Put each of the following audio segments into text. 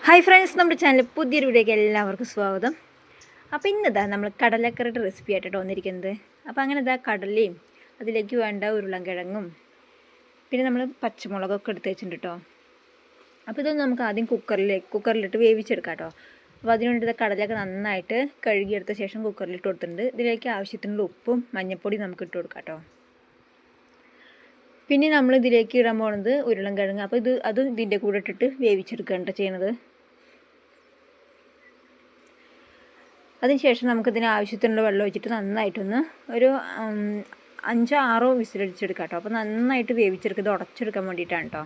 Hi friends, നമ്മുടെ channel പുതിയൊരു വീഡിയോയ്ക്ക് എല്ലാവർക്കും സ്വാഗതം. അപ്പോൾ ഇന്നിതാ നമ്മൾ കടലക്കറിയുടെ റെസിപ്പി ആയിട്ടോ വന്നിരിക്കുന്നത്. അപ്പോൾ അങ്ങനെ ഇതാ കടലയും അതിലേക്ക് വേണ്ട ഉരുളൻകിഴങ്ങും പിന്നെ നമ്മൾ പച്ചമുളകൊക്കെ എടുത്ത് വെച്ചിട്ടുണ്ട് കേട്ടോ. അപ്പോൾ ഇതൊന്നും നമുക്ക് ആദ്യം കുക്കറിലിട്ട് വേവിച്ചെടുക്കാം കേട്ടോ. അപ്പോൾ അതിനുവേണ്ടി ഇത് കടലൊക്കെ നന്നായിട്ട് കഴുകിയെടുത്ത ശേഷം കുക്കറിലിട്ട് കൊടുത്തിട്ടുണ്ട്. ഇതിലേക്ക് ആവശ്യത്തിനുള്ള ഉപ്പും മഞ്ഞൾപ്പൊടി നമുക്ക് ഇട്ട് കൊടുക്കാം കേട്ടോ. പിന്നെ നമ്മൾ ഇതിലേക്ക് ഇടാൻ പോകുന്നത് ഉരുളൻകിഴങ്ങ്. അപ്പോൾ അതും ഇതിൻ്റെ കൂടെ ഇട്ടിട്ട് വേവിച്ചെടുക്കുകയാണ് ചെയ്യുന്നത്. അതിനുശേഷം നമുക്കിതിന് ആവശ്യത്തിനുള്ള വെള്ളം ഒഴിച്ചിട്ട് നന്നായിട്ടൊന്ന് ഒരു 5-6 വിസിലടിച്ചെടുക്കാം കേട്ടോ. അപ്പോൾ നന്നായിട്ട് വേവിച്ചെടുക്കുക, ഇത് ഉടച്ചെടുക്കാൻ വേണ്ടിയിട്ടാണ് കേട്ടോ.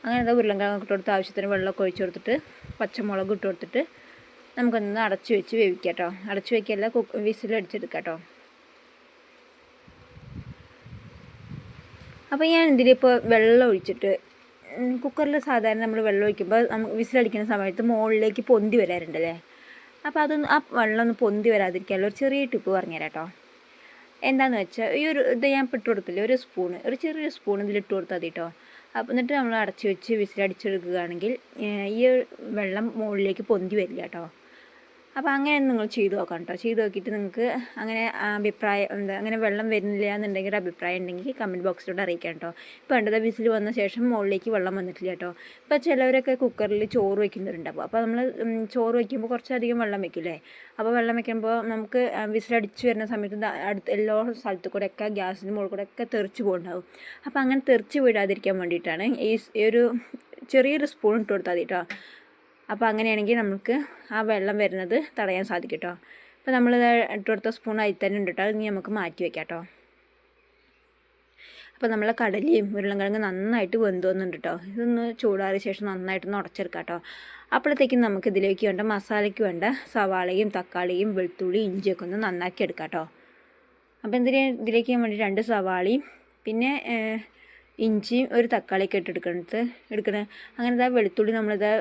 അങ്ങനെ എന്താ ഉരുളൻകിഴങ്ങ് ഇട്ട് കൊടുത്ത് ആവശ്യത്തിന് വെള്ളമൊക്കെ ഒഴിച്ച് കൊടുത്തിട്ട് പച്ചമുളക് ഇട്ട് കൊടുത്തിട്ട് നമുക്കൊന്ന് അടച്ച് വെച്ച് വേവിക്കാം കേട്ടോ. അടച്ച് വയ്ക്കല്ല, വിസിലടിച്ചെടുക്കാം കേട്ടോ. അപ്പോൾ ഞാൻ ഇതിലിപ്പോൾ വെള്ളം ഒഴിച്ചിട്ട് കുക്കറിൽ സാധാരണ നമ്മൾ വെള്ളം ഒഴിക്കുമ്പോൾ നമുക്ക് വിസിലടിക്കുന്ന സമയത്ത് മുകളിലേക്ക് പൊന്തി വരാറുണ്ടല്ലേ. അപ്പോൾ ആ വെള്ളം ഒന്ന് പൊന്തി വരാതിരിക്കാനുള്ള ഒരു ചെറിയ ടിപ്പ് പറഞ്ഞുതരാം കേട്ടോ. എന്താണെന്ന് വെച്ചാൽ ഇത് ഞാൻ ഇട്ട് കൊടുത്തില്ലേ, ഒരു ചെറിയൊരു സ്പൂൺ ഇതിലിട്ട് കൊടുത്താൽ മതി കേട്ടോ. അപ്പോൾ എന്നിട്ട് നമ്മൾ അടച്ച് വെച്ച് വിസിലടിച്ചെടുക്കുകയാണെങ്കിൽ ഈ വെള്ളം മുകളിലേക്ക് പൊന്തി വരില്ല കേട്ടോ. അപ്പോൾ അങ്ങനെ നിങ്ങൾ ചെയ്ത് നോക്കാം കേട്ടോ. ചെയ്ത് നോക്കിയിട്ട് നിങ്ങൾക്ക് അങ്ങനെ അങ്ങനെ വെള്ളം വരുന്നില്ല എന്നുണ്ടെങ്കിൽ ഒരു അഭിപ്രായം ഉണ്ടെങ്കിൽ കമൻറ്റ് ബോക്സിലോട്ട് അറിയിക്കാം കേട്ടോ. ഇപ്പോൾ വേണ്ടത് വിസിൽ വന്ന ശേഷം മുകളിലേക്ക് വെള്ളം വന്നിട്ടില്ല കേട്ടോ. ഇപ്പോൾ ചിലവരൊക്കെ കുക്കറിൽ ചോറ് വയ്ക്കുന്നുണ്ടാവും. അപ്പോൾ നമ്മൾ ചോറ് വയ്ക്കുമ്പോൾ കുറച്ചധികം വെള്ളം വയ്ക്കില്ലേ. അപ്പോൾ വെള്ളം വയ്ക്കുമ്പോൾ നമുക്ക് വിസിലടിച്ച് വരുന്ന സമയത്ത് എല്ലാ സ്ഥലത്തു കൂടെയൊക്കെ ഗ്യാസിന് മുകളിൽ കൂടെയൊക്കെ തെറിച്ച് പോകുന്നുണ്ടാവും. അപ്പോൾ അങ്ങനെ തെറിച്ച് വീഴാതിരിക്കാൻ വേണ്ടിയിട്ടാണ് ഈ ഒരു ചെറിയൊരു സ്പൂൺ ഇട്ട് കൊടുത്താൽ മതി കേട്ടോ. അപ്പോൾ അങ്ങനെയാണെങ്കിൽ നമുക്ക് ആ വെള്ളം വരുന്നത് തടയാൻ സാധിക്കും കേട്ടോ. അപ്പോൾ നമ്മൾ ഇട്ട് കൊടുത്ത സ്പൂൺ അതിൽ തന്നെ ഉണ്ട് കേട്ടോ. അത് ഇനി നമുക്ക് മാറ്റി വയ്ക്കാം കേട്ടോ. അപ്പോൾ നമ്മൾ കടലയും ഉരുളൻകിഴങ്ങ് നന്നായിട്ട് വെന്ത് വന്നിട്ടുണ്ട് കേട്ടോ. ഇതൊന്ന് ചൂടാറിയ ശേഷം നന്നായിട്ടൊന്ന് ഉടച്ചെടുക്കാം കേട്ടോ. അപ്പോഴത്തേക്കും നമുക്ക് ഇതിലേക്ക് വേണ്ട മസാലയ്ക്ക് വേണ്ട സവാളയും തക്കാളിയും വെളുത്തുള്ളി ഇഞ്ചിയൊക്കെ ഒന്ന് നന്നാക്കി എടുക്കാം കേട്ടോ. അപ്പോൾ ഇതിലേക്ക് വേണ്ടി 2 സവാളയും പിന്നെ ഇഞ്ചിയും ഒരു തക്കാളിയൊക്കെ എടുക്കണത്. അങ്ങനെ ഇതാ വെളുത്തുള്ളി നമ്മളിത്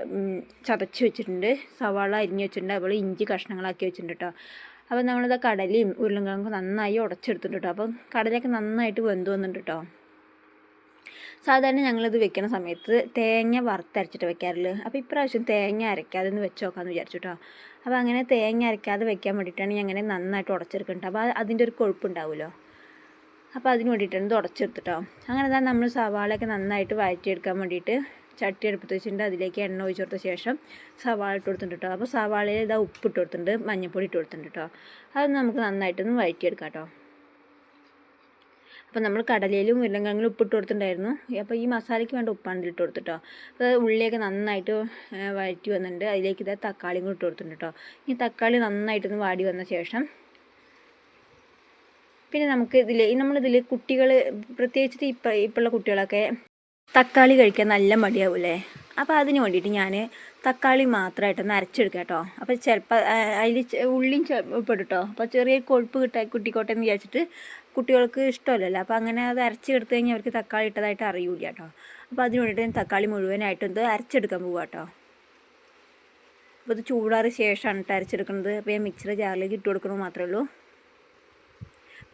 ചതച്ച് വെച്ചിട്ടുണ്ട്, സവാള അരിഞ്ഞ് വെച്ചിട്ടുണ്ട്, അതുപോലെ ഇഞ്ചി കഷ്ണങ്ങളാക്കി വെച്ചിട്ടുണ്ട് കേട്ടോ. അപ്പോൾ നമ്മളിത് കടലയും ഉരുളൻകിഴങ്ങും നന്നായി ഉടച്ചെടുത്തിട്ടുണ്ട് കേട്ടോ. അപ്പം കടലയൊക്കെ നന്നായിട്ട് വെന്ത് വന്നിട്ടുണ്ട് കേട്ടോ. സാധാരണ ഞങ്ങളിത് വെക്കുന്ന സമയത്ത് തേങ്ങ വറുത്തരച്ചിട്ട് വെക്കാറുള്ളൂ. അപ്പോൾ ഇപ്രാവശ്യം തേങ്ങ അരയ്ക്കാതെ ഒന്ന് വെച്ച് നോക്കാമെന്ന് വിചാരിച്ചു കേട്ടോ. അപ്പോൾ അങ്ങനെ തേങ്ങ അരയ്ക്കാതെ വെക്കാൻ വേണ്ടിയിട്ടാണ് ഞാൻ അങ്ങനെ നന്നായിട്ട് ഉടച്ചെടുക്കുന്നത്. അപ്പോൾ അതിൻ്റെ ഒരു കൊഴുപ്പുണ്ടാവുമല്ലോ. അപ്പോൾ അതിന് വേണ്ടിയിട്ടാണ് ഇത് ഉടച്ചെടുത്തിട്ടോ. അങ്ങനെ തന്നെ നമ്മൾ സവാളയൊക്കെ നന്നായിട്ട് വഴറ്റിയെടുക്കാൻ വേണ്ടിയിട്ട് ചട്ടി അടുപ്പത്ത് വെച്ചിട്ടുണ്ട്. അതിലേക്ക് എണ്ണ ഒഴിച്ച് കൊടുത്ത ശേഷം സവാള ഇട്ട് കൊടുത്തിട്ടുണ്ട് കേട്ടോ. അപ്പോൾ സവാളയിൽ ഇതാ ഉപ്പ് ഇട്ട് കൊടുത്തിട്ടുണ്ട്, മഞ്ഞൾപ്പൊടി ഇട്ട് കൊടുത്തിട്ടുണ്ട് കേട്ടോ. അത് നമുക്ക് നന്നായിട്ടൊന്ന് വഴറ്റിയെടുക്കാം കേട്ടോ. അപ്പോൾ നമ്മൾ കടലയിലും ഉരുളൻകിഴങ്ങിലും ഉപ്പിട്ട് കൊടുത്തിട്ടുണ്ടായിരുന്നു. അപ്പോൾ ഈ മസാലയ്ക്ക് വേണ്ട ഉപ്പാണ് ഇതിലിട്ട് കൊടുത്തിട്ടോ. അപ്പോൾ ഉള്ളിയൊക്കെ നന്നായിട്ട് വഴറ്റി വന്നിട്ടുണ്ട്. അതിലേക്ക് ഇതാ തക്കാളിയും കൂടി ഇട്ട് കൊടുത്തിട്ടുണ്ട് കേട്ടോ. ഈ തക്കാളി നന്നായിട്ടൊന്ന് വാടി വന്ന ശേഷം പിന്നെ നമ്മളിതിൽ കുട്ടികൾ പ്രത്യേകിച്ചിട്ട് ഇപ്പോഴുള്ള കുട്ടികളൊക്കെ തക്കാളി കഴിക്കാൻ നല്ല മടിയാവൂലേ. അപ്പോൾ അതിന് വേണ്ടിയിട്ട് ഞാൻ തക്കാളി മാത്രമായിട്ടൊന്ന് അരച്ചെടുക്കാം കേട്ടോ. അപ്പോൾ ചിലപ്പോൾ അതിൽ ഉള്ളിയും പെട്ടോ. അപ്പോൾ ചെറിയ കൊഴുപ്പ് കുട്ടിക്കോട്ടെ എന്ന് വിചാരിച്ചിട്ട് കുട്ടികൾക്ക് ഇഷ്ടമല്ലല്ലോ. അപ്പോൾ അങ്ങനെ അത് അരച്ചെടുത്ത് കഴിഞ്ഞാൽ അവർക്ക് തക്കാളി ഇട്ടതായിട്ട് അറിയില്ല കേട്ടോ. അപ്പോൾ അതിന് വേണ്ടിയിട്ട് ഞാൻ തക്കാളി മുഴുവനായിട്ട് ഇത് അരച്ചെടുക്കാൻ പോവാം കേട്ടോ. അപ്പോൾ ഇത് ചൂടാറിയ ശേഷമാണ് കേട്ടോ അരച്ചെടുക്കുന്നത്. അപ്പോൾ ഞാൻ മിക്സിയുടെ ജാറിലേക്ക് ഇട്ട് കൊടുക്കണമെന്ന് മാത്രമേ ഉള്ളൂ.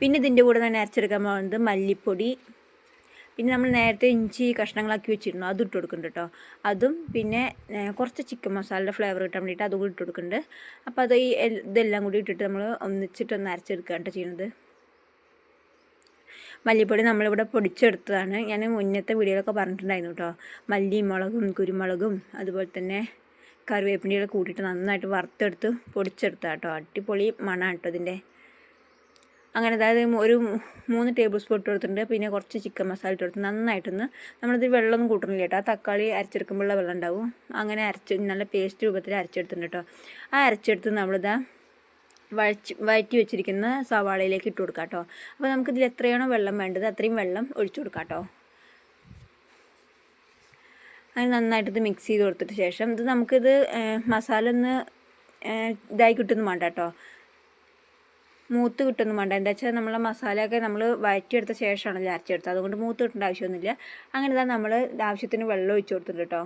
പിന്നെ ഇതിൻ്റെ കൂടെ തന്നെ അരച്ചെടുക്കാൻ പോകുന്നത് മല്ലിപ്പൊടി, പിന്നെ നമ്മൾ നേരത്തെ ഇഞ്ചി കഷ്ണങ്ങളാക്കി വെച്ചിരുന്നു അതും ഇട്ട് കൊടുക്കുന്നുണ്ട് കേട്ടോ. അതും പിന്നെ കുറച്ച് ചിക്കൻ മസാലയുടെ ഫ്ലേവർ കിട്ടാൻ വേണ്ടിയിട്ട് അതും കൂടി ഇട്ട് കൊടുക്കുന്നുണ്ട്. അപ്പോൾ അത് ഇതെല്ലാം കൂടി ഇട്ടിട്ട് നമ്മൾ ഒന്നിച്ചിട്ടൊന്ന് അരച്ചെടുക്കുകയാണ് ചെയ്യുന്നത്. മല്ലിപ്പൊടി നമ്മളിവിടെ പൊടിച്ചെടുത്തതാണ്. ഞാൻ മുന്നത്തെ വീഡിയോയിലൊക്കെ പറഞ്ഞിട്ടുണ്ടായിരുന്നു കേട്ടോ. മല്ലിയും മുളകും കുരുമുളകും അതുപോലെ തന്നെ കറിവേപ്പിൻ്റെയൊക്കെ കൂട്ടിയിട്ട് നന്നായിട്ട് വറുത്തെടുത്ത് പൊടിച്ചെടുത്താൽ കേട്ടോ. അടിപൊളി മണമാണ് കേട്ടോ ഇതിൻ്റെ. അങ്ങനെ അതായത് ഒരു 3 ടേബിൾ സ്പൂൺ ഇട്ട് കൊടുത്തിട്ടുണ്ട്. പിന്നെ കുറച്ച് ചിക്കൻ മസാല ഇട്ട് കൊടുത്ത് നന്നായിട്ടൊന്ന് നമ്മളിത് വെള്ളമൊന്നും കൂട്ടണില്ല കേട്ടോ. ആ തക്കാളി അരച്ചെടുക്കുമ്പോഴുള്ള വെള്ളം ഉണ്ടാവും. അങ്ങനെ നല്ല പേസ്റ്റ് രൂപത്തിൽ അരച്ചെടുത്തിട്ടുണ്ട് കേട്ടോ. ആ അരച്ചെടുത്ത് നമ്മളിതാ വഴറ്റി വെച്ചിരിക്കുന്ന സവാളയിലേക്ക് ഇട്ട് കൊടുക്കാം കേട്ടോ. അപ്പോൾ നമുക്കിതിൽ എത്രയാണോ വെള്ളം വേണ്ടത് അത്രയും വെള്ളം ഒഴിച്ചു കൊടുക്കാം കേട്ടോ. അങ്ങനെ നന്നായിട്ടിത് മിക്സ് ചെയ്ത് കൊടുത്തിട്ട് ശേഷം നമുക്കിത് മസാല ഒന്ന് ഇതായി കിട്ടുന്നു വേണ്ട കേട്ടോ, മൂത്ത് കിട്ടുന്നു വേണ്ട. എന്താ വെച്ചാൽ നമ്മളെ മസാലയൊക്കെ നമ്മൾ വഴറ്റിയെടുത്ത ശേഷമാണല്ലോ അരച്ചെടുത്തത്. അതുകൊണ്ട് മൂത്ത് കിട്ടേണ്ട ആവശ്യമൊന്നുമില്ല. അങ്ങനെ തന്നെ നമ്മൾ ആവശ്യത്തിന് വെള്ളം ഒഴിച്ചു കൊടുത്തിട്ടുണ്ട് കേട്ടോ.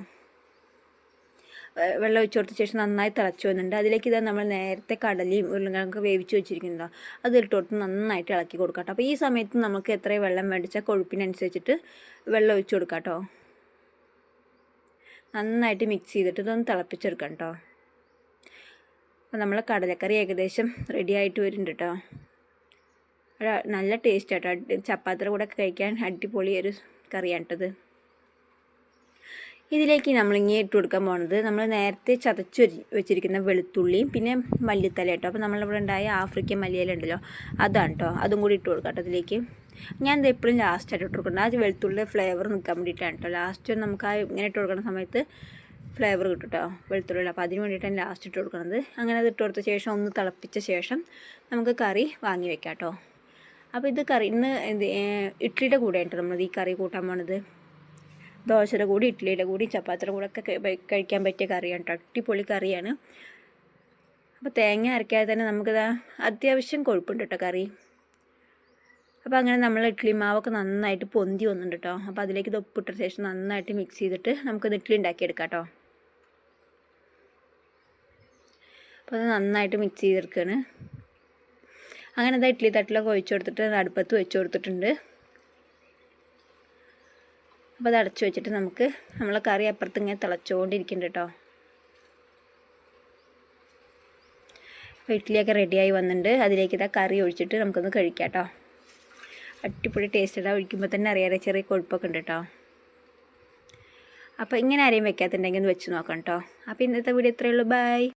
വെള്ളം ഒഴിച്ചു കൊടുത്ത ശേഷം നന്നായി തിളച്ച് വന്നിട്ടുണ്ട്. അതിലേക്ക് നമ്മൾ നേരത്തെ കടലയും ഉരുളൻകിഴങ്ങൊക്കെ വേവിച്ച് വെച്ചിരിക്കുന്നതോ അതിലിട്ട് കൊടുത്ത് നന്നായിട്ട് ഇളക്കി കൊടുക്കാം കേട്ടോ. അപ്പോൾ ഈ സമയത്ത് നമുക്ക് എത്രയും വെള്ളം വേണ്ടിച്ചാൽ കൊഴുപ്പിനനുസരിച്ചിട്ട് വെള്ളം ഒഴിച്ചു കൊടുക്കാം കേട്ടോ. നന്നായിട്ട് മിക്സ് ചെയ്തിട്ട് ഇതൊന്ന് തിളപ്പിച്ചെടുക്കാം കേട്ടോ. അപ്പോൾ നമ്മൾ കടലക്കറി ഏകദേശം റെഡി ആയിട്ട് വരുന്നുണ്ട് കേട്ടോ. നല്ല ടേസ്റ്റ് കേട്ടോ. ചപ്പാത്തിയുടെ കൂടെ കഴിക്കാൻ അടിപൊളി ഒരു കറിയാണ് കേട്ടത്. ഇതിലേക്ക് നമ്മളിങ്ങനെ ഇട്ട് കൊടുക്കാൻ പോകുന്നത് നമ്മൾ നേരത്തെ ചതച്ച് വെച്ചിരിക്കുന്ന വെളുത്തുള്ളിയും പിന്നെ മല്ലിത്തല കേട്ടോ. അപ്പോൾ നമ്മളിവിടെ ഉണ്ടായ ആഫ്രിക്കൻ മല്ലിയില ഉണ്ടല്ലോ, അതാണ് കേട്ടോ. അതും കൂടി ഇട്ട് കൊടുക്കാം കേട്ടോ അതിലേക്ക്. ഞാനിത് എപ്പോഴും ലാസ്റ്റായിട്ട് ഇട്ട് കൊടുക്കുന്നത്. ആ വെളുത്തുള്ളിയുടെ ഫ്ലേവർ നിൽക്കാൻ വേണ്ടിയിട്ടാണ് കേട്ടോ. ലാസ്റ്റ് നമുക്ക് ആ ഇങ്ങനെ ഇട്ട് കൊടുക്കുന്ന സമയത്ത് ഫ്ലേവർ കിട്ടും കേട്ടോ വെളുത്തുള്ളി. അപ്പോൾ അതിന് വേണ്ടിയിട്ടാണ് ലാസ്റ്റ് ഇട്ട് കൊടുക്കുന്നത്. അങ്ങനെ അത് ഇട്ട് കൊടുത്ത ശേഷം ഒന്ന് തിളപ്പിച്ച ശേഷം നമുക്ക് കറി വാങ്ങി വെക്കാം കേട്ടോ. അപ്പോൾ ഇത് കറി ഇന്ന് ഇഡ്ഡലിയുടെ കൂടെയാണ് കേട്ടോ നമ്മൾ ഈ കറി കൂട്ടാൻ പോണത്. ദോശയുടെ കൂടി ഇഡ്ഡലിയുടെ കൂടി ചപ്പാത്തിയുടെ കൂടെ ഒക്കെ കഴിക്കാൻ പറ്റിയ കറിയാണ് കേട്ടോ. അടിപൊളി കറിയാണ്. അപ്പോൾ തേങ്ങ അരയ്ക്കാതെ തന്നെ നമുക്കിത് അത്യാവശ്യം കൊഴുപ്പുണ്ട് കേട്ടോ കറി. അപ്പോൾ അങ്ങനെ നമ്മൾ ഇഡ്ഡലി മാവൊക്കെ നന്നായിട്ട് പൊന്തി വന്നിട്ടുണ്ട് കേട്ടോ. അപ്പോൾ അതിലേക്ക് ഇത് ഉപ്പിട്ട ശേഷം നന്നായിട്ട് മിക്സ് ചെയ്തിട്ട് നമുക്കിത് ഇഡ്ഡലി ഉണ്ടാക്കിയെടുക്കാം കേട്ടോ. അപ്പോൾ അത് നന്നായിട്ട് മിക്സ് ചെയ്തെടുക്കുകയാണ്. അങ്ങനെ അത് ഇഡ്ഡലി തട്ടിലൊക്കെ ഒഴിച്ചു കൊടുത്തിട്ട് അടുപ്പത്ത് വെച്ച് കൊടുത്തിട്ടുണ്ട്. അപ്പോൾ അത് അടച്ചു വെച്ചിട്ട് നമുക്ക് നമ്മളെ കറി അപ്പുറത്ത് ഇങ്ങനെ തിളച്ചുകൊണ്ടിരിക്കുന്നുണ്ട് കേട്ടോ. അപ്പോൾ ഇഡ്ഡലിയൊക്കെ റെഡിയായി വന്നിട്ടുണ്ട്. അതിലേക്ക് ഇതാ കറി ഒഴിച്ചിട്ട് നമുക്കൊന്ന് കഴിക്കാം കേട്ടോ. അടിപൊളി ടേസ്റ്റ് ഇടാം. ഒഴിക്കുമ്പോൾ തന്നെ അറിയാതെ ചെറിയ കൊഴുപ്പൊക്കെ ഉണ്ട് കേട്ടോ. അപ്പോൾ ഇങ്ങനെ ആരെയും വെക്കാത്തുണ്ടെങ്കിൽ ഒന്ന് വെച്ച് നോക്കാം കേട്ടോ. അപ്പോൾ ഇന്നത്തെ വീഡിയോ ഇത്രയേ ഉള്ളൂ. ബൈ.